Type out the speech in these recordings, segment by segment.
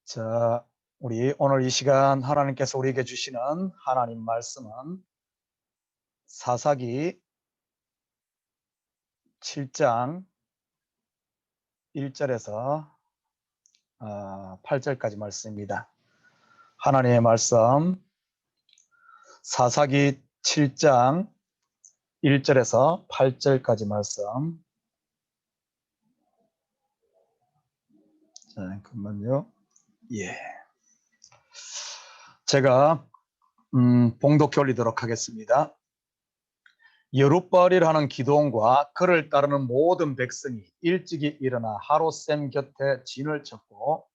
자, 우리 오늘 이 시간 하나님께서 우리에게 주시는 하나님 말씀은 사사기 7장 1절에서 8절까지 말씀입니다. 하나님의 말씀 사사기 7장 1절에서 8절까지 말씀. 잠깐만요. 예. 제가 봉독해 올리도록 하겠습니다. 여룻바알이라는 기드온과 그를 따르는 모든 백성이 일찍이 일어나 하롯셈 곁에 진을 쳤고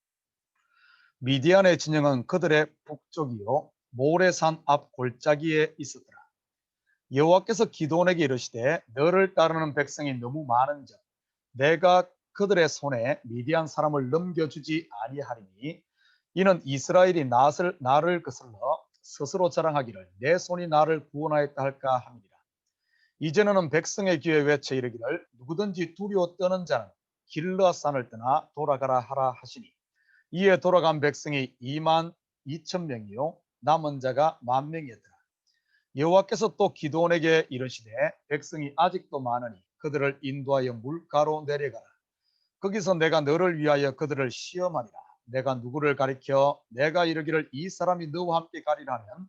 미디안의 진영은 그들의 북쪽이요 모레산 앞 골짜기에 있었더라. 여호와께서 기드온에게 이르시되 너를 따르는 백성이 너무 많은즉 내가 그들의 손에 미디안 사람을 넘겨주지 아니하리니 이는 이스라엘이 나를 거슬러 스스로 자랑하기를 내 손이 나를 구원하였다 할까 함이니라. 이제는 백성의 귀에 외쳐 이르기를 누구든지 두려워 떠는 자는 길르앗산을 떠나 돌아가라 하라 하시니 이에 돌아간 백성이 2만 2천 명이요 남은 자가 10,000명이었더라. 여호와께서 또 기드온에게 이르시되 백성이 아직도 많으니 그들을 인도하여 물가로 내려가라. 거기서 내가 너를 위하여 그들을 시험하리라. 내가 누구를 가리켜 내가 이르기를 이 사람이 너와 함께 가리라 하면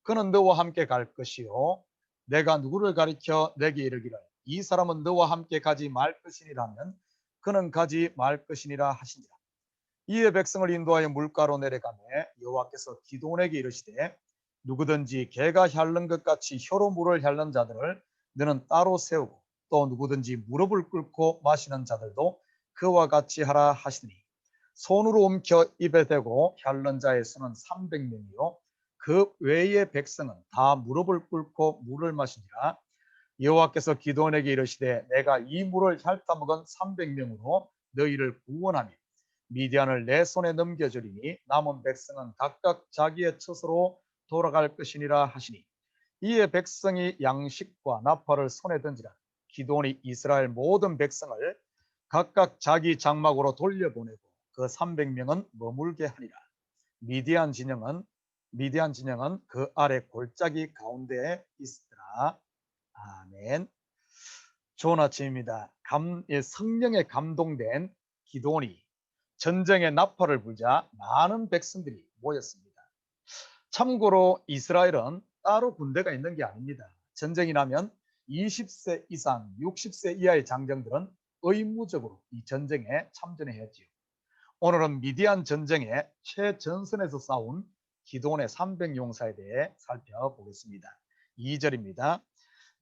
그는 너와 함께 갈 것이요 내가 누구를 가리켜 내게 이르기를 이 사람은 너와 함께 가지 말 것이니라면 그는 가지 말 것이니라 하시니라. 이에 백성을 인도하여 물가로 내려가매 여호와께서 기드온에게 이르시되 누구든지 개가 핥는 것 같이 혀로 물을 핥는 자들을 너는 따로 세우고 또 누구든지 무릎을 꿇고 마시는 자들도 그와 같이 하라 하시니 손으로 움켜 입에 대고 핥는 자의 수는 300명이요 그 외의 백성은 다 무릎을 꿇고 물을 마시니라. 여호와께서 기드온에게 이르시되 내가 이 물을 핥아 먹은 300명으로 너희를 구원하며 미디안을 내 손에 넘겨주리니 남은 백성은 각각 자기의 처소로 돌아갈 것이니라 하시니 이에 백성이 양식과 나팔을 손에 던지라. 기드온이 이스라엘 모든 백성을 각각 자기 장막으로 돌려보내고 그 300명은 머물게 하니라. 미디안 진영은 그 아래 골짜기 가운데에 있더라. 아멘. 좋은 아침입니다. 성령에 감동된 기드온이 전쟁의 나팔을 불자 많은 백성들이 모였습니다. 참고로 이스라엘은 따로 군대가 있는 게 아닙니다. 전쟁이 나면 20세 이상 60세 이하의 장정들은 의무적으로 이 전쟁에 참전해야 했지요. 오늘은 미디안 전쟁의 최전선에서 싸운 기드온의 300용사에 대해 살펴보겠습니다. 2절입니다.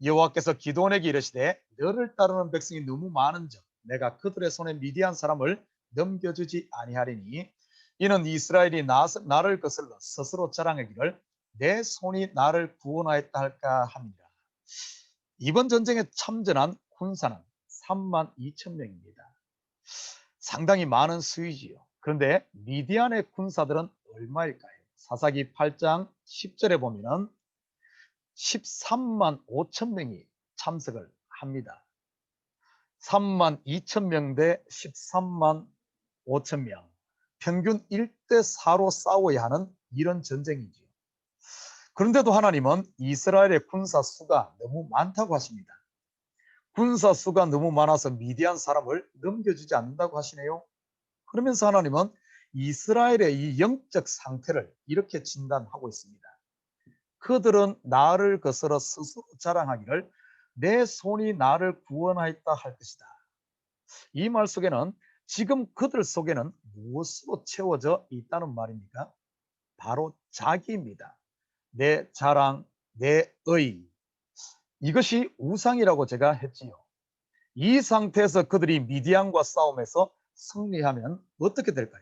여호와께서 기드온에게 이르시되 너를 따르는 백성이 너무 많은즉 내가 그들의 손에 미디안 사람을 넘겨주지 아니하리니 이는 이스라엘이 나를 거슬러 스스로 자랑하기를 내 손이 나를 구원하였다 할까 합니다. 이번 전쟁에 참전한 군사는 3만 2천 명입니다. 상당히 많은 수이지요. 그런데 미디안의 군사들은 얼마일까요? 사사기 8장 10절에 보면은 13만 5천 명이 참석을 합니다. 3만 2천 명 대 13만 5천 명. 평균 1대 4로 싸워야 하는 이런 전쟁이지요. 그런데도 하나님은 이스라엘의 군사 수가 너무 많다고 하십니다. 군사 수가 너무 많아서 미디안 사람을 넘겨주지 않는다고 하시네요. 그러면서 하나님은 이스라엘의 이 영적 상태를 이렇게 진단하고 있습니다. 그들은 나를 거스러 스스로 자랑하기를 내 손이 나를 구원하였다 할 것이다. 이 말 속에는 지금 그들 속에는 무엇으로 채워져 있다는 말입니까? 바로 자기입니다. 내 자랑, 내 의. 이것이 우상이라고 제가 했지요. 이 상태에서 그들이 미디안과 싸움에서 승리하면 어떻게 될까요?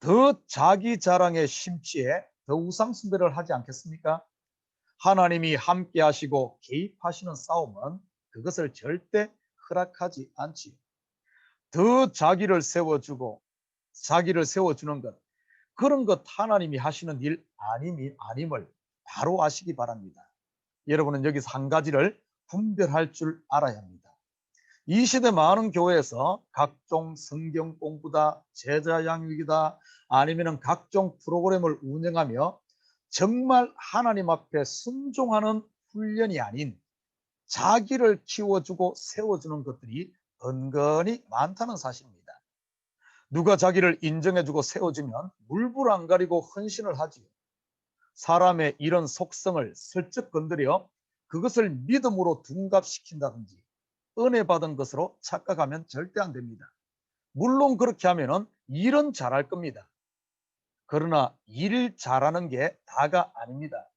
더 자기 자랑에 심취해 더 우상 숭배를 하지 않겠습니까? 하나님이 함께 하시고 개입하시는 싸움은 그것을 절대 허락하지 않지요. 더 자기를 세워주는 것, 그런 것 하나님이 하시는 일 아님을 바로 아시기 바랍니다. 여러분은 여기서 한 가지를 분별할 줄 알아야 합니다. 이 시대 많은 교회에서 각종 성경 공부다, 제자 양육이다, 아니면 각종 프로그램을 운영하며 정말 하나님 앞에 순종하는 훈련이 아닌 자기를 키워주고 세워주는 것들이 은근히 많다는 사실입니다. 누가 자기를 인정해주고 세워주면 물불 안 가리고 헌신을 하지요. 사람의 이런 속성을 슬쩍 건드려 그것을 믿음으로 둔갑시킨다든지 은혜 받은 것으로 착각하면 절대 안 됩니다. 물론 그렇게 하면은 일은 잘할 겁니다. 그러나 일 잘하는 게 다가 아닙니다.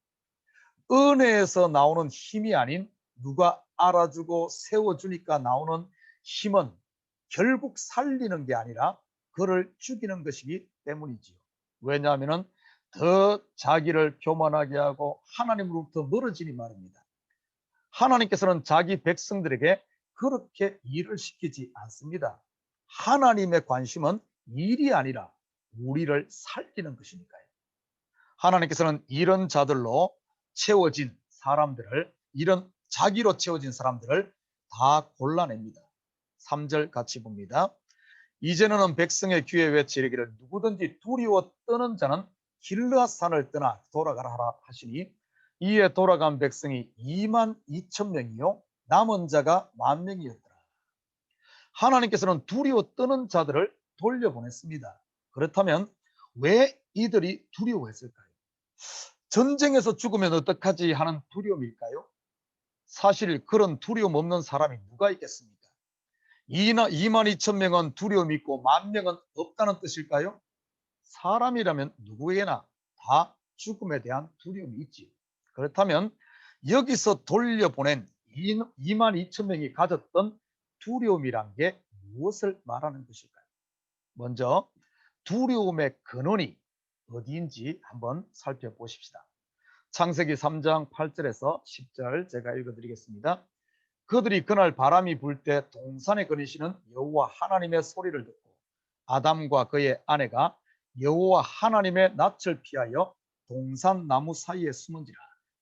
은혜에서 나오는 힘이 아닌 누가 알아주고 세워주니까 나오는 힘은 결국 살리는 게 아니라 그를 죽이는 것이기 때문이지요. 왜냐하면 더 자기를 교만하게 하고 하나님으로부터 멀어지니 말입니다. 하나님께서는 자기 백성들에게 그렇게 일을 시키지 않습니다. 하나님의 관심은 일이 아니라 우리를 살리는 것이니까요. 하나님께서는 이런 자들로 채워진 사람들을, 이런 자기로 채워진 사람들을 다 골라냅니다. 3절 같이 봅니다. 이제는 백성의 귀에 외치기를 누구든지 두려워 떠는 자는 길르앗산을 떠나 돌아가라 하라 하시니 이에 돌아간 백성이 2만 2천 명이요 남은 자가 1만 명이었더라. 하나님께서는 두려워 떠는 자들을 돌려보냈습니다. 그렇다면 왜 이들이 두려워했을까요? 전쟁에서 죽으면 어떡하지 하는 두려움일까요? 사실 그런 두려움 없는 사람이 누가 있겠습니까? 2만 2천 명은 두려움이 있고 1만 명은 없다는 뜻일까요? 사람이라면 누구에게나 다 죽음에 대한 두려움이 있지. 그렇다면 여기서 돌려보낸 2만 2천 명이 가졌던 두려움이란 게 무엇을 말하는 것일까요? 먼저 두려움의 근원이 어디인지 한번 살펴보십시다. 창세기 3장 8절에서 10절 제가 읽어드리겠습니다. 그들이 그날 바람이 불 때 동산에 거니시는 여호와 하나님의 소리를 듣고 아담과 그의 아내가 여호와 하나님의 낯을 피하여 동산 나무 사이에 숨은지라.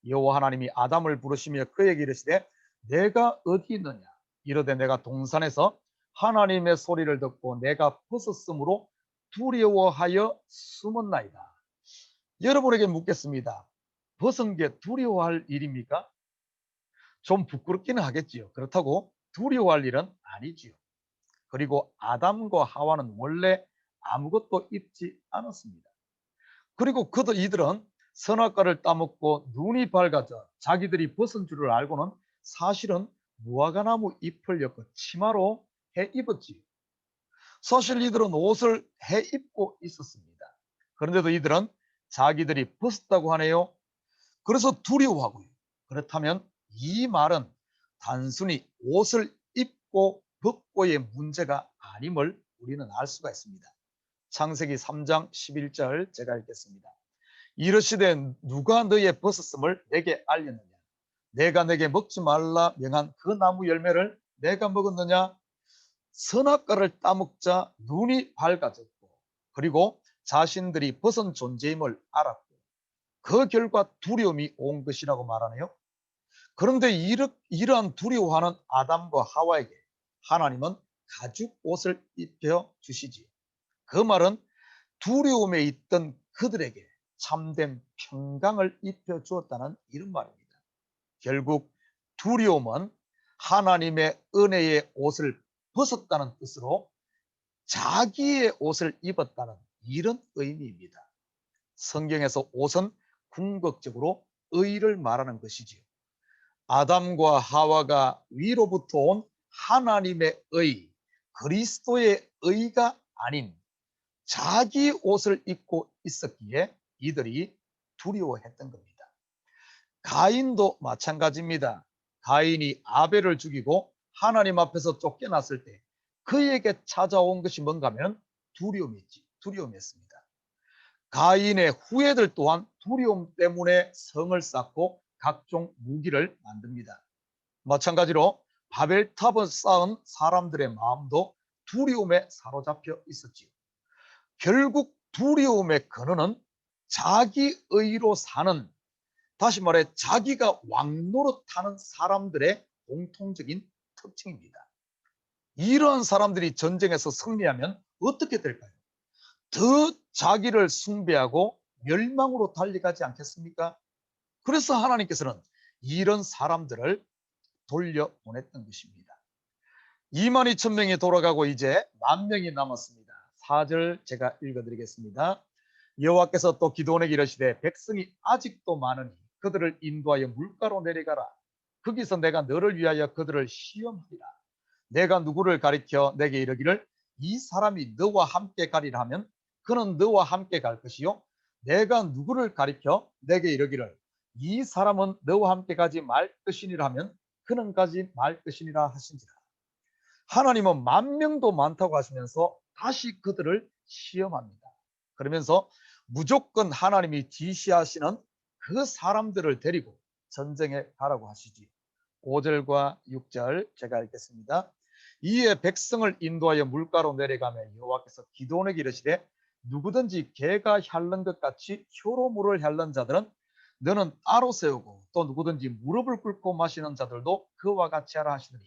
여호와 하나님이 아담을 부르시며 그에게 이르시되 내가 어디 있느냐. 이르되 내가 동산에서 하나님의 소리를 듣고 내가 벗었으므로 두려워하여 숨었나이다. 여러분에게 묻겠습니다. 벗은 게 두려워할 일입니까? 좀 부끄럽기는 하겠지요. 그렇다고 두려워할 일은 아니지요. 그리고 아담과 하와는 원래 아무것도 입지 않았습니다. 그리고 이들은 선악과를 따먹고 눈이 밝아져 자기들이 벗은 줄을 알고는 사실은 무화과나무 잎을 엮어 치마로 해 입었지요. 사실 이들은 옷을 해 입고 있었습니다. 그런데도 이들은 자기들이 벗었다고 하네요. 그래서 두려워하고요. 그렇다면 이 말은 단순히 옷을 입고 벗고의 문제가 아님을 우리는 알 수가 있습니다. 창세기 3장 11절 제가 읽겠습니다. 이르시되 누가 너의 벗었음을 내게 알렸느냐. 내가 내게 먹지 말라 명한 그 나무 열매를 내가 먹었느냐. 선악과를 따먹자 눈이 밝아졌고 그리고 자신들이 벗은 존재임을 알았고 그 결과 두려움이 온 것이라고 말하네요. 그런데 이러한 두려워하는 아담과 하와에게 하나님은 가죽 옷을 입혀 주시지요. 그 말은 두려움에 있던 그들에게 참된 평강을 입혀 주었다는 이런 말입니다. 결국 두려움은 하나님의 은혜의 옷을 벗었다는 뜻으로 자기의 옷을 입었다는 이런 의미입니다. 성경에서 옷은 궁극적으로 의를 말하는 것이지요. 아담과 하와가 위로부터 온 하나님의 의, 그리스도의 의가 아닌 자기 옷을 입고 있었기에 이들이 두려워했던 겁니다. 가인도 마찬가지입니다. 가인이 아벨을 죽이고 하나님 앞에서 쫓겨났을 때 그에게 찾아온 것이 뭔가 하면 두려움이었습니다. 가인의 후예들 또한 두려움 때문에 성을 쌓고 각종 무기를 만듭니다. 마찬가지로 바벨탑을 쌓은 사람들의 마음도 두려움에 사로잡혀 있었지요. 결국 두려움의 근원은 자기 의로 사는, 다시 말해 자기가 왕노릇하는 사람들의 공통적인 특징입니다. 이러한 사람들이 전쟁에서 승리하면 어떻게 될까요? 더 자기를 숭배하고 멸망으로 달려가지 않겠습니까? 그래서 하나님께서는 이런 사람들을 돌려보냈던 것입니다. 2만 2천 명이 돌아가고 이제 1만 명이 남았습니다. 4절 제가 읽어드리겠습니다. 여호와께서 또 기드온에게 이르시되 백성이 아직도 많으니 그들을 인도하여 물가로 내려가라. 거기서 내가 너를 위하여 그들을 시험하리라. 내가 누구를 가리켜 내게 이르기를 이 사람이 너와 함께 가리라 하면 그는 너와 함께 갈 것이요, 내가 누구를 가리켜 내게 이르기를 이 사람은 너와 함께 가지 말 것이니라 하면 그는 가지 말 것이니라 하신지라. 하나님은 1만 명도 많다고 하시면서 다시 그들을 시험합니다. 그러면서 무조건 하나님이 지시하시는 그 사람들을 데리고 전쟁에 가라고 하시지. 5절과 6절 제가 읽겠습니다. 이에 백성을 인도하여 물가로 내려가며 여호와께서 기드온에게 이르시되 누구든지 개가 핥는 것 같이 혀로 물을 핥는 자들은 너는 따로 세우고 또 누구든지 무릎을 꿇고 마시는 자들도 그와 같이 하라 하시더니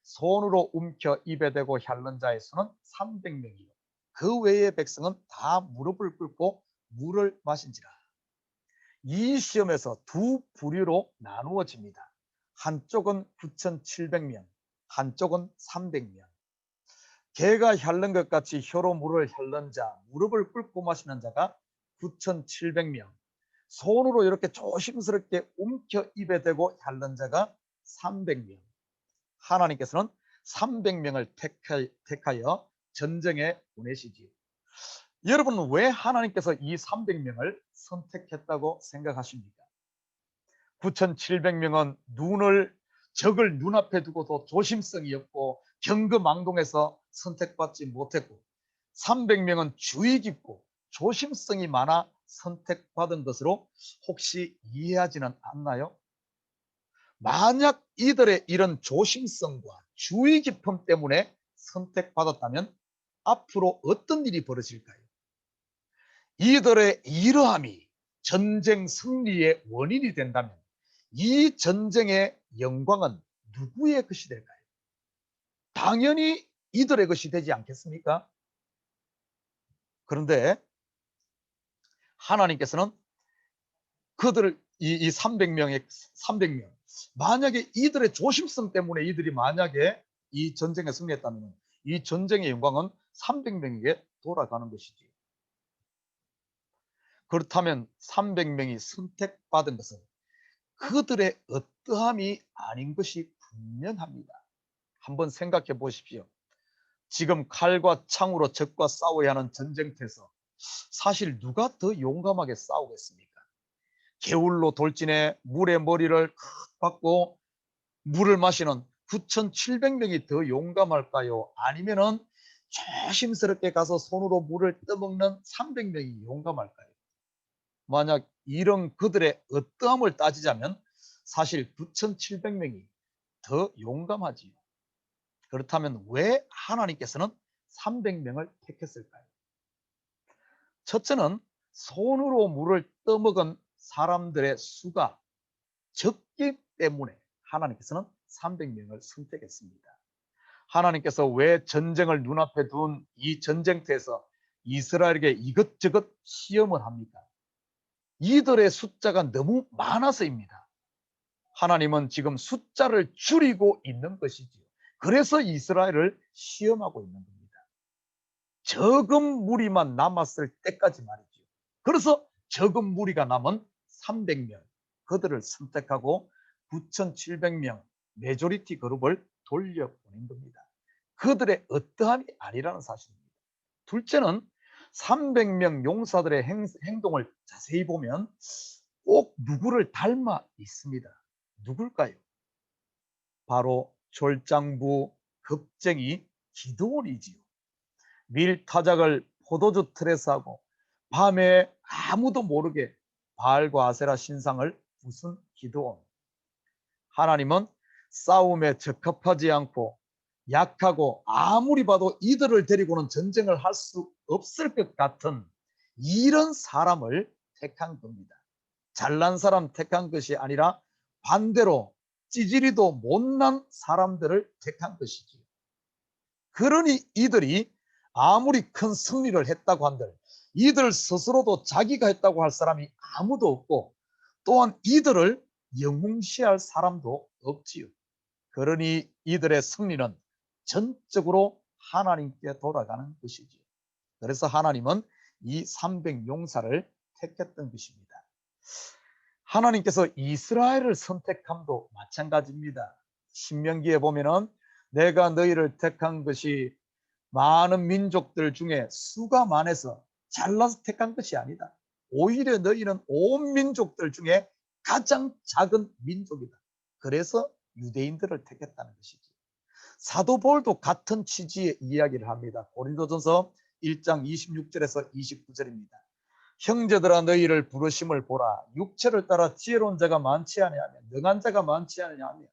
손으로 움켜 입에 대고 핥는 자의 수는 300명이요 그 외의 백성은 다 무릎을 꿇고 물을 마신지라. 이 시험에서 두 부류로 나누어집니다. 한쪽은 9,700명, 한쪽은 300명. 개가 핥는 것 같이 혀로 물을 핥는 자, 무릎을 꿇고 마시는 자가 9,700명, 손으로 이렇게 조심스럽게 움켜 입에 대고 핥는 자가 300명. 하나님께서는 300명을 택하여 전쟁에 보내시지요. 여러분은 왜 하나님께서 이 300명을 선택했다고 생각하십니까? 9,700명은 적을 눈앞에 두고도 조심성이 없고 경거망동해서 선택받지 못했고, 300명은 주의 깊고 조심성이 많아 선택받은 것으로 혹시 이해하지는 않나요? 만약 이들의 이런 조심성과 주의 깊음 때문에 선택받았다면 앞으로 어떤 일이 벌어질까요? 이들의 이러함이 전쟁 승리의 원인이 된다면 이 전쟁의 영광은 누구의 것이 될까요? 당연히 이들의 것이 되지 않겠습니까? 그런데 하나님께서는 그들을 이 300명 만약에 이들의 조심성 때문에 이들이 만약에 이 전쟁에 승리했다면 이 전쟁의 영광은 300명에게 돌아가는 것이지. 그렇다면 300명이 선택받은 것은 그들의 어떠함이 아닌 것이 분명합니다. 한번 생각해 보십시오. 지금 칼과 창으로 적과 싸워야 하는 전쟁터에서 사실 누가 더 용감하게 싸우겠습니까? 게을로 돌진해 물에 머리를 박고 물을 마시는 9,700명이 더 용감할까요? 아니면은 조심스럽게 가서 손으로 물을 떠먹는 300명이 용감할까요? 만약 이런 그들의 어떠함을 따지자면 사실 9,700명이 더 용감하지요. 그렇다면 왜 하나님께서는 300명을 택했을까요? 첫째는 손으로 물을 떠먹은 사람들의 수가 적기 때문에 하나님께서는 300명을 선택했습니다. 하나님께서 왜 전쟁을 눈앞에 둔 이 전쟁터에서 이스라엘에게 이것저것 시험을 합니까? 이들의 숫자가 너무 많아서입니다. 하나님은 지금 숫자를 줄이고 있는 것이지요. 그래서 이스라엘을 시험하고 있는 겁니다. 적은 무리만 남았을 때까지 말이죠. 그래서 적은 무리가 남은 300명, 그들을 선택하고 9,700명 메조리티 그룹을 돌려보낸 겁니다. 그들의 어떠함이 아니라는 사실입니다. 둘째는 300명 용사들의 행동을 자세히 보면 꼭 누구를 닮아 있습니다. 누굴까요? 바로 졸장부 겁쟁이 기드온이지요. 밀타작을 포도주 틀에서 하고 밤에 아무도 모르게 바알과 아세라 신상을 부순 기드온. 하나님은 싸움에 적합하지 않고 약하고 아무리 봐도 이들을 데리고는 전쟁을 할 수 없을 것 같은 이런 사람을 택한 겁니다. 잘난 사람 택한 것이 아니라 반대로 찌질이도 못난 사람들을 택한 것이지요. 그러니 이들이 아무리 큰 승리를 했다고 한들 이들 스스로도 자기가 했다고 할 사람이 아무도 없고 또한 이들을 영웅시할 사람도 없지요. 그러니 이들의 승리는 전적으로 하나님께 돌아가는 것이지요. 그래서 하나님은 이 300용사를 택했던 것입니다. 하나님께서 이스라엘을 선택함도 마찬가지입니다. 신명기에 보면은 내가 너희를 택한 것이 많은 민족들 중에 수가 많아서 잘라서 택한 것이 아니다. 오히려 너희는 온 민족들 중에 가장 작은 민족이다. 그래서 유대인들을 택했다는 것이지. 사도 바울도 같은 취지의 이야기를 합니다. 고린도전서 1장 26절에서 29절입니다. 형제들아 너희를 부르심을 보라. 육체를 따라 지혜로운 자가 많지 아니하며 능한 자가 많지 아니하며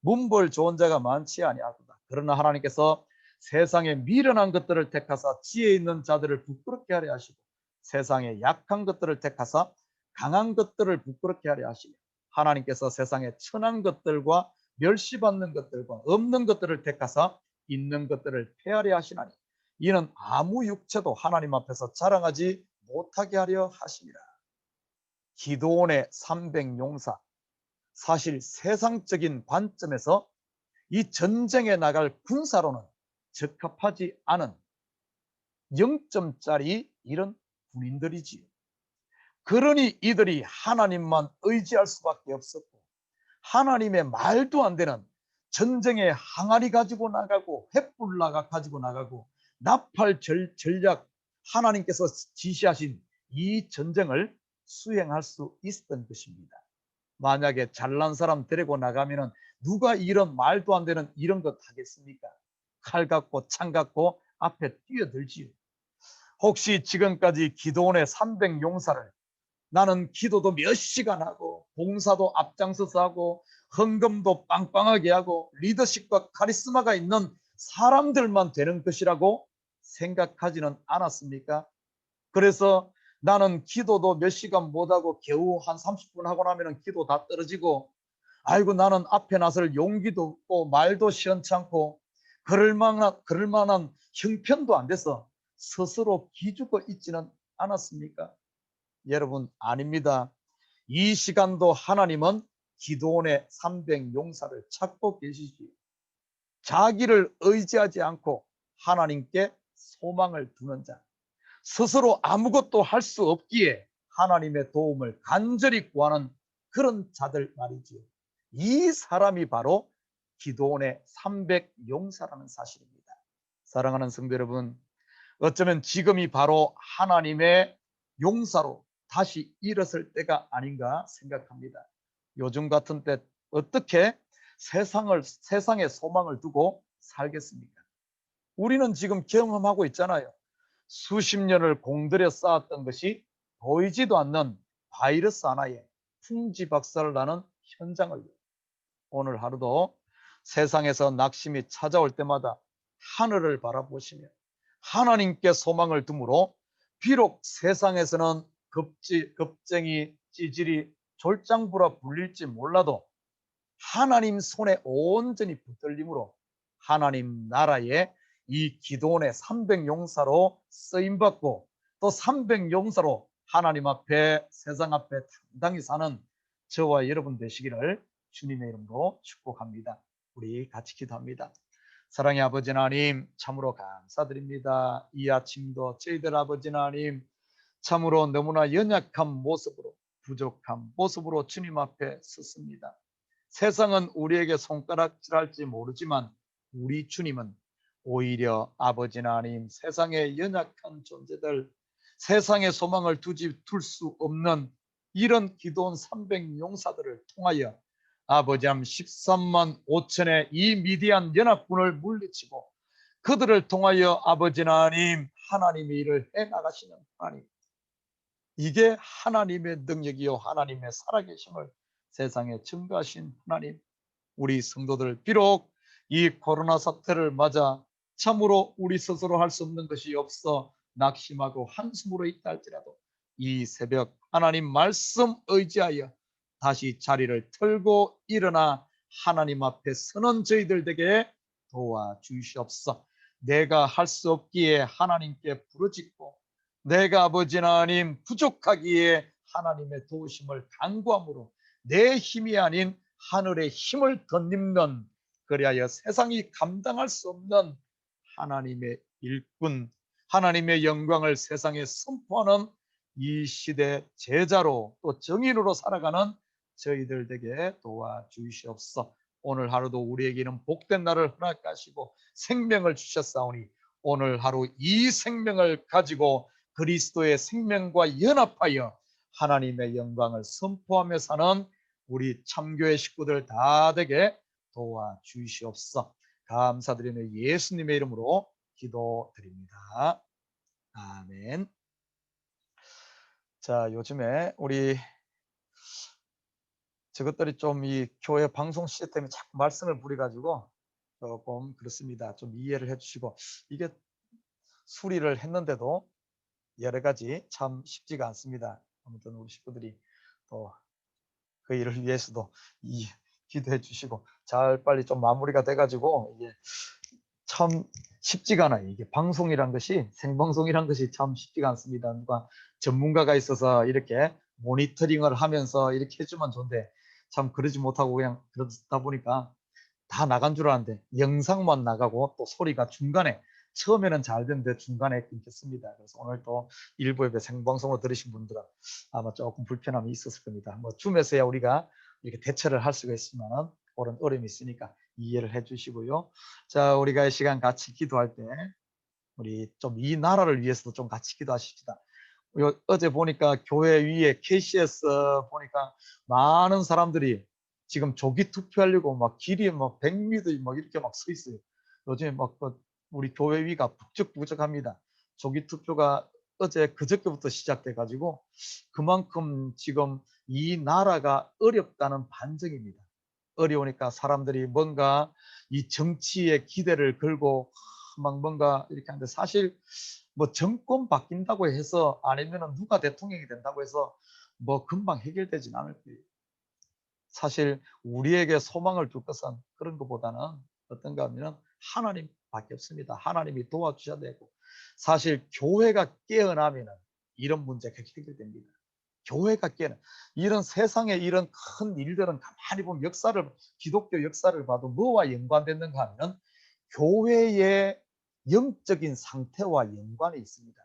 문벌 좋은 자가 많지 아니하도다. 그러나 하나님께서 세상에 미련한 것들을 택하사 지혜 있는 자들을 부끄럽게 하려 하시고 세상에 약한 것들을 택하사 강한 것들을 부끄럽게 하려 하시며 하나님께서 세상에 천한 것들과 멸시받는 것들과 없는 것들을 택하사 있는 것들을 폐하려 하시나니 이는 아무 육체도 하나님 앞에서 자랑하지 못하게 하려 하심이라. 기드온의 300용사, 사실 세상적인 관점에서 이 전쟁에 나갈 군사로는 적합하지 않은 0점짜리 이런 군인들이지요. 그러니 이들이 하나님만 의지할 수밖에 없었고 하나님의 말도 안 되는 전쟁에 항아리 가지고 나가고 횃불 가지고 나가고 나팔 전략 하나님께서 지시하신 이 전쟁을 수행할 수 있었던 것입니다. 만약에 잘난 사람 데리고 나가면은 누가 이런 말도 안 되는 이런 것 하겠습니까? 칼 갖고 창 갖고 앞에 뛰어들지요. 혹시 지금까지 기도원의 300용사를 나는 기도도 몇 시간 하고 봉사도 앞장서서 하고 헌금도 빵빵하게 하고 리더십과 카리스마가 있는 사람들만 되는 것이라고 생각하지는 않았습니까? 그래서 나는 기도도 몇 시간 못하고 겨우 한 30분 하고 나면 기도 다 떨어지고 아이고 나는 앞에 나설 용기도 없고 말도 시원찮고 그럴 만한 형편도 안 돼서 스스로 기죽어 있지는 않았습니까? 여러분 아닙니다. 이 시간도 하나님은 기도원의 300용사를 찾고 계시지요. 자기를 의지하지 않고 하나님께 소망을 두는 자, 스스로 아무것도 할 수 없기에 하나님의 도움을 간절히 구하는 그런 자들 말이지요. 이 사람이 바로 기도원의 300용사라는 사실입니다. 사랑하는 성도 여러분, 어쩌면 지금이 바로 하나님의 용사로 다시 일어설 때가 아닌가 생각합니다. 요즘 같은 때 어떻게 세상에 소망을 두고 살겠습니까? 우리는 지금 경험하고 있잖아요. 수십 년을 공들여 쌓았던 것이 보이지도 않는 바이러스 하나에 풍지박살을 나는 현장을 오늘 하루도 세상에서 낙심이 찾아올 때마다 하늘을 바라보시며 하나님께 소망을 두므로 비록 세상에서는 겁쟁이 찌질이 졸장부라 불릴지 몰라도 하나님 손에 온전히 붙들림으로 하나님 나라의 이 기도원의 300용사로 쓰임받고 또 300용사로 하나님 앞에 세상 앞에 당당히 사는 저와 여러분 되시기를 주님의 이름으로 축복합니다. 우리 같이 기도합니다. 사랑의 아버지 하나님 참으로 감사드립니다. 이 아침도 저희들 아버지 하나님 참으로 너무나 연약한 모습으로 부족한 모습으로 주님 앞에 섰습니다. 세상은 우리에게 손가락질할지 모르지만 우리 주님은 오히려 아버지 하나님 세상의 연약한 존재들 세상에 소망을 둘 수 없는 이런 기도원 300용사들을 통하여 아버지 하나님 13만 5천의 이 미디안 연합군을 물리치고 그들을 통하여 아버지 하나님 하나님의 일을 해나가시는 하나님, 이게 하나님의 능력이요 하나님의 살아계심을 세상에 증거하신 하나님, 우리 성도들 비록 이 코로나 사태를 맞아 참으로 우리 스스로 할 수 없는 것이 없어 낙심하고 한숨으로 있다 할지라도 이 새벽 하나님 말씀 의지하여 다시 자리를 털고 일어나 하나님 앞에 서는 저희들 되게 도와주시옵소서. 내가 할 수 없기에 하나님께 부르짖고 내가 아버지 하나님 부족하기에 하나님의 도우심을 간구함으로 내 힘이 아닌 하늘의 힘을 덧입는, 그리하여 세상이 감당할 수 없는 하나님의 일꾼, 하나님의 영광을 세상에 선포하는 이 시대 제자로 또 정인으로 살아가는 저희들 되게 도와주시옵소서. 오늘 하루도 우리에게는 복된 날을 허락하시고 생명을 주셨사오니 오늘 하루 이 생명을 가지고 그리스도의 생명과 연합하여 하나님의 영광을 선포하며 사는 우리 참교회 식구들 다 되게 도와주시옵소서. 감사드리며 예수님의 이름으로 기도드립니다. 아멘. 자, 요즘에 우리 저것들이 좀 이 교회 방송 시스템에 자꾸 말씀을 부려가지고 조금 그렇습니다. 좀 이해를 해주시고, 이게 수리를 했는데도 여러 가지 참 쉽지가 않습니다. 아무튼 우리 식구들이 또 그 일을 위해서도 기도해 주시고 잘 빨리 좀 마무리가 돼가지고 이게 참 쉽지가 않아요. 이게 방송이란 것이, 생방송이란 것이 참 쉽지가 않습니다. 누가 전문가가 있어서 이렇게 모니터링을 하면서 이렇게 해주면 좋은데 참 그러지 못하고 그냥 그러다 보니까 다 나간 줄 알았는데 영상만 나가고 또 소리가 중간에, 처음에는 잘 됐는데 중간에 끊겼습니다. 그래서 오늘 또 일부 예배 생방송으로 들으신 분들은 아마 조금 불편함이 있었을 겁니다. 뭐 줌에서야 우리가 이렇게 대처를 할 수가 있지만 그런 어려움이 있으니까 이해를 해주시고요. 자, 우리가 이 시간 같이 기도할 때 우리 좀 이 나라를 위해서도 좀 같이 기도하십시다. 어제 보니까 교회 위에 KCS 보니까 많은 사람들이 지금 조기 투표하려고 막 길이 막 100m 막 이렇게 막 서 있어요. 요즘에 막 우리 교회 위가 북적북적합니다. 조기 투표가 어제 그저께부터 시작돼 가지고 그만큼 지금 이 나라가 어렵다는 반증입니다. 어려우니까 사람들이 뭔가 이 정치에 기대를 걸고 막 뭔가 이렇게 하는데, 사실 뭐 정권 바뀐다고 해서 아니면 누가 대통령이 된다고 해서 뭐 금방 해결되진 않을 거예요. 사실 우리에게 소망을 줄 것은 그런 것보다는 어떤가 하면 하나님밖에 없습니다. 하나님이 도와주셔야 되고, 사실 교회가 깨어나면 이런 문제가 해결됩니다. 교회가 깨어나, 이런 세상에 이런 큰 일들은 가만히 보면 역사를, 기독교 역사를 봐도 뭐와 연관됐는가 하면 교회의 영적인 상태와 연관이 있습니다.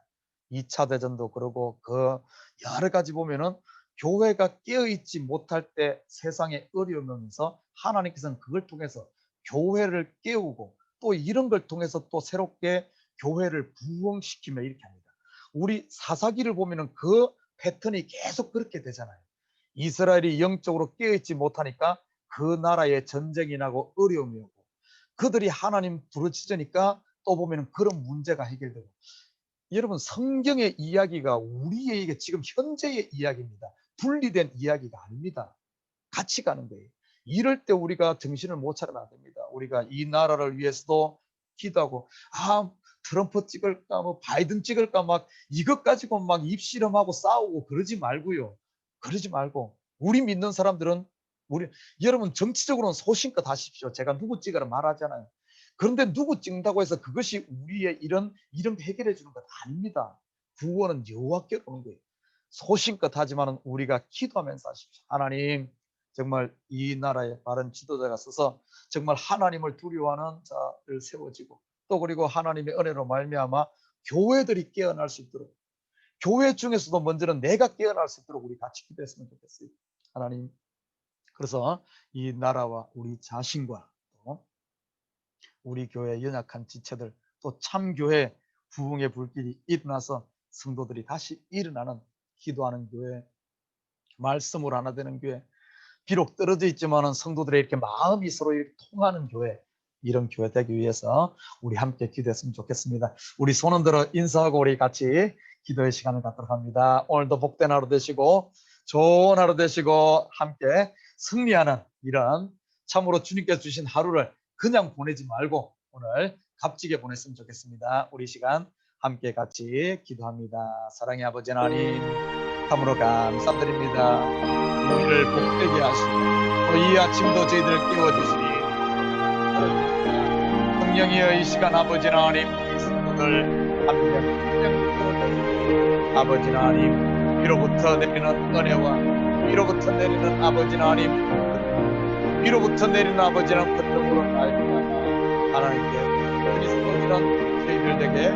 2차 대전도 그러고 그 여러 가지 보면은 교회가 깨어있지 못할 때 세상에 어려움이 오면서 하나님께서는 그걸 통해서 교회를 깨우고 또 이런 걸 통해서 또 새롭게 교회를 부흥시키며 이렇게 합니다. 우리 사사기를 보면은 그 패턴이 계속 그렇게 되잖아요. 이스라엘이 영적으로 깨어있지 못하니까 그 나라에 전쟁이 나고 어려움이 오고, 그들이 하나님 부르짖으니까 또 보면 그런 문제가 해결되고. 여러분, 성경의 이야기가 우리에게 지금 현재의 이야기입니다. 분리된 이야기가 아닙니다. 같이 가는 거예요. 이럴 때 우리가 정신을 못 차리면 안 됩니다. 우리가 이 나라를 위해서도 기도하고, 트럼프 찍을까 뭐 바이든 찍을까 막 이것 가지고 막 입씨름하고 싸우고 그러지 말고요. 그러지 말고 우리 믿는 사람들은, 여러분 정치적으로는 소신껏 하십시오. 제가 누구 찍으라 말하잖아요. 그런데 누구 찍는다고 해서 그것이 우리의 이런 해결해 주는 것 아닙니다. 구원은 여호와께로 오는 거예요. 소신껏 하지만 우리가 기도하면서 하십시오. 하나님, 정말 이 나라에 바른 지도자가 서서 정말 하나님을 두려워하는 자를 세워지고, 또 그리고 하나님의 은혜로 말미암아 교회들이 깨어날 수 있도록, 교회 중에서도 먼저는 내가 깨어날 수 있도록 우리 같이 기도했으면 좋겠어요. 하나님, 그래서 이 나라와 우리 자신과 또 우리 교회 연약한 지체들, 또 참교회 부흥의 불길이 일어나서 성도들이 다시 일어나는, 기도하는 교회, 말씀으로 하나 되는 교회, 비록 떨어져 있지만 성도들의 이렇게 마음이 서로 이렇게 통하는 교회, 이런 교회 되기 위해서 우리 함께 기도했으면 좋겠습니다. 우리 손을 들어 인사하고 우리 같이 기도의 시간을 갖도록 합니다. 오늘도 복된 하루 되시고 좋은 하루 되시고 함께 승리하는 이런, 참으로 주님께서 주신 하루를 그냥 보내지 말고 오늘 값지게 보냈으면 좋겠습니다. 우리 시간 함께 같이 기도합니다. 사랑의 아버지 하나님, 참으로 감사드립니다. 우리를 복되게 하시고 또 이 아침도 저희들을 깨워주시니 성령이여 이 시간 아버지 하나님 우리 성도들 한명 아버지 하나님 위로부터 내리는 은혜와 위로부터 내리는 아버지 하나님 위로부터 내리는 아버지 하나님 권능으로 말미암아 하나님께 그리스도인은 저희들 에게